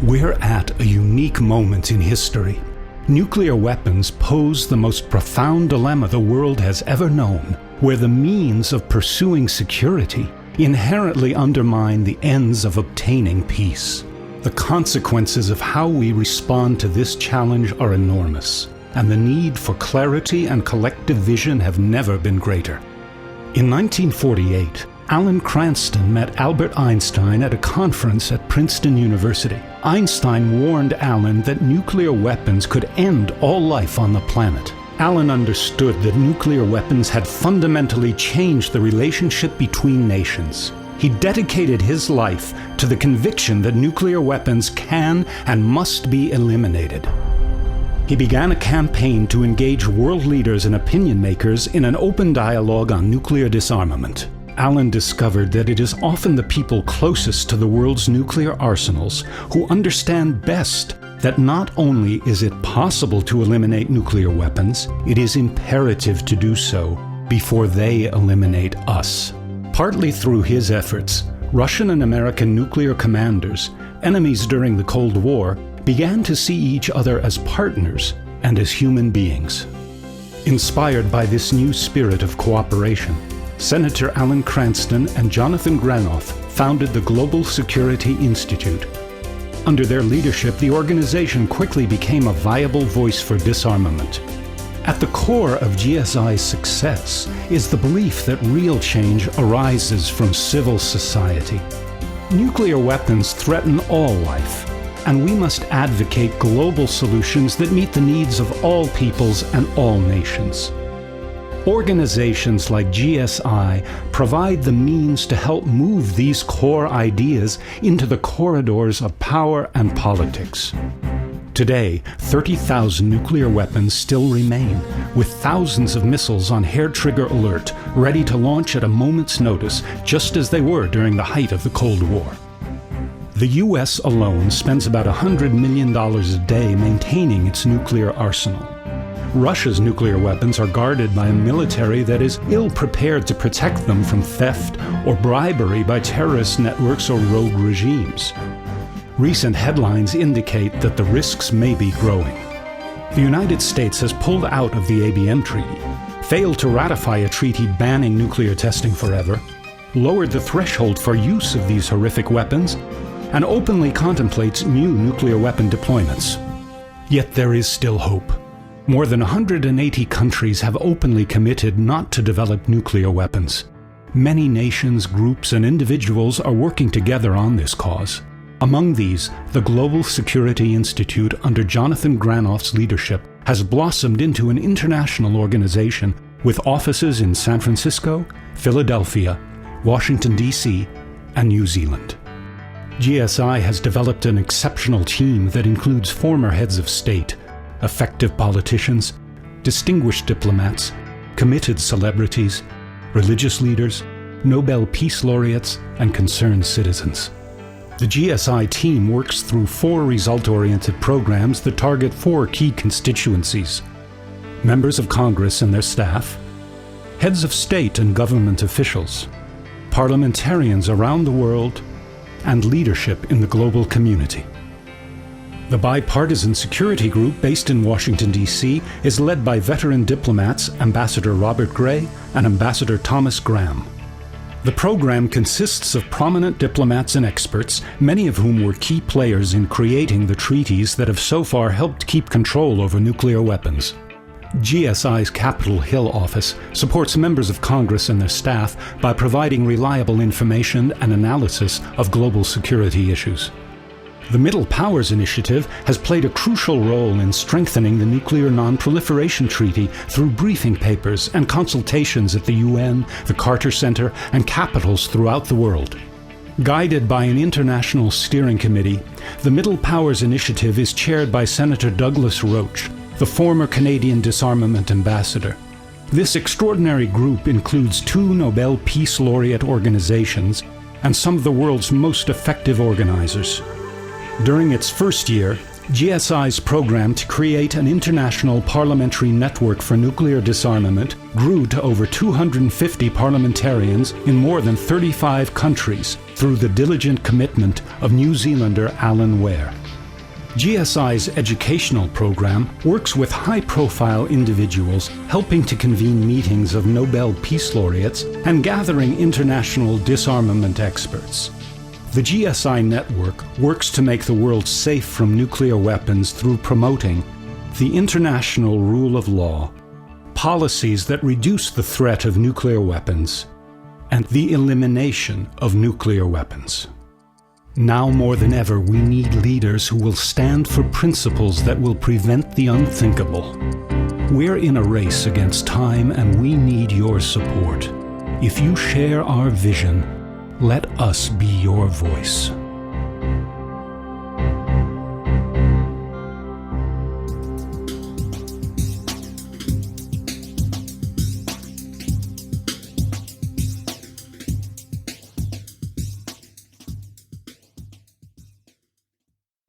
We're at a unique moment in history. Nuclear weapons pose the most profound dilemma the world has ever known, where the means of pursuing security inherently undermine the ends of obtaining peace. The consequences of how we respond to this challenge are enormous, and the need for clarity and collective vision have never been greater. In 1948, Alan Cranston met Albert Einstein at a conference at Princeton University. Einstein warned Alan that nuclear weapons could end all life on the planet. Alan understood that nuclear weapons had fundamentally changed the relationship between nations. He dedicated his life to the conviction that nuclear weapons can and must be eliminated. He began a campaign to engage world leaders and opinion makers in an open dialogue on nuclear disarmament. Alan discovered that it is often the people closest to the world's nuclear arsenals who understand best that not only is it possible to eliminate nuclear weapons, it is imperative to do so before they eliminate us. Partly through his efforts, Russian and American nuclear commanders, enemies during the Cold War, began to see each other as partners and as human beings. Inspired by this new spirit of cooperation, Senator Alan Cranston and Jonathan Granoff founded the Global Security Institute. Under their leadership, the organization quickly became a viable voice for disarmament. At the core of GSI's success is the belief that real change arises from civil society. Nuclear weapons threaten all life, and we must advocate global solutions that meet the needs of all peoples and all nations. Organizations like GSI provide the means to help move these core ideas into the corridors of power and politics. Today, 30,000 nuclear weapons still remain, with thousands of missiles on hair-trigger alert, ready to launch at a moment's notice, just as they were during the height of the Cold War. The U.S. alone spends about $100 million a day maintaining its nuclear arsenal. Russia's nuclear weapons are guarded by a military that is ill-prepared to protect them from theft or bribery by terrorist networks or rogue regimes. Recent headlines indicate that the risks may be growing. The United States has pulled out of the ABM treaty, failed to ratify a treaty banning nuclear testing forever, lowered the threshold for use of these horrific weapons, and openly contemplates new nuclear weapon deployments. Yet there is still hope. More than 180 countries have openly committed not to develop nuclear weapons. Many nations, groups, and individuals are working together on this cause. Among these, the Global Security Institute, under Jonathan Granoff's leadership, has blossomed into an international organization with offices in San Francisco, Philadelphia, Washington, D.C., and New Zealand. GSI has developed an exceptional team that includes former heads of state, effective politicians, distinguished diplomats, committed celebrities, religious leaders, Nobel Peace Laureates, and concerned citizens. The GSI team works through 4 result-oriented programs that target 4 key constituencies: members of Congress and their staff, heads of state and government officials, parliamentarians around the world, and leadership in the global community. The Bipartisan Security Group, based in Washington, D.C., is led by veteran diplomats Ambassador Robert Gray and Ambassador Thomas Graham. The program consists of prominent diplomats and experts, many of whom were key players in creating the treaties that have so far helped keep control over nuclear weapons. GSI's Capitol Hill office supports members of Congress and their staff by providing reliable information and analysis of global security issues. The Middle Powers Initiative has played a crucial role in strengthening the Nuclear Non-Proliferation Treaty through briefing papers and consultations at the UN, the Carter Center, and capitals throughout the world. Guided by an international steering committee, the Middle Powers Initiative is chaired by Senator Douglas Roach, the former Canadian disarmament ambassador. This extraordinary group includes 2 Nobel Peace Laureate organizations and some of the world's most effective organizers. During its first year, GSI's program to create an international parliamentary network for nuclear disarmament grew to over 250 parliamentarians in more than 35 countries through the diligent commitment of New Zealander Alan Ware. GSI's educational program works with high-profile individuals, helping to convene meetings of Nobel Peace Laureates and gathering international disarmament experts. The GSI network works to make the world safe from nuclear weapons through promoting the international rule of law, policies that reduce the threat of nuclear weapons, and the elimination of nuclear weapons. Now more than ever, we need leaders who will stand for principles that will prevent the unthinkable. We're in a race against time, and we need your support. If you share our vision, let us be your voice.